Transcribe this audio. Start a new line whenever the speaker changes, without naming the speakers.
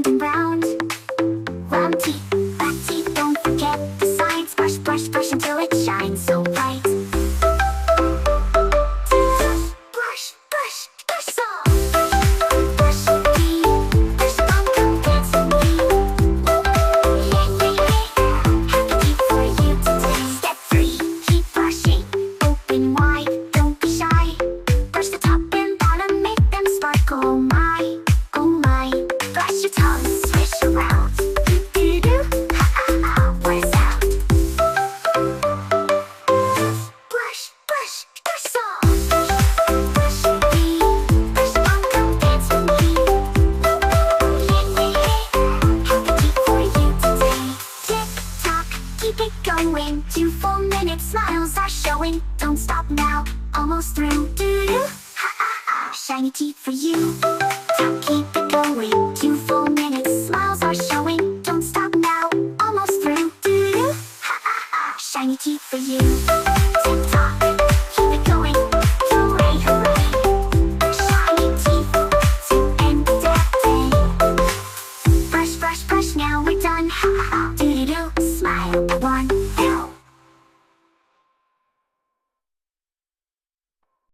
round and round. Round teeth, back teeth, don't forget the sides. Brush, brush, brush until it shines so bright. Brush, brush, brush song. Brush your teeth, brush your mom, come dance with me. Yeah, yeah, yeah, happy teeth for you today. Step 3, keep brushing, open wide, don't be shy. Brush the top and bottom, make them sparkle, oh my, oh my. Brush your tongue, swish around. Do-do-do, ha-ha-ha, what is that? Brush, brush, brush song. Brush your teeth, brush your mom, come dance with me. Yeah, yeah, yeah, happy teeth for you today. Tick-tock, keep it going, 2 full minutes, smiles are showing. Don't stop now, almost through. Do-do, ha-ha-ha, shiny teeth for you. Keep it going, 2 full minutes, smiles are showing. Don't stop now, almost through. Do-do, ha-ha-ha, shiny teeth for you. Tick-tock, keep it going, hooray, hooray. Shiny teeth to end the day. Brush, brush, brush, now we're done. Ha-ha-ha, do-do-do, smile, 1,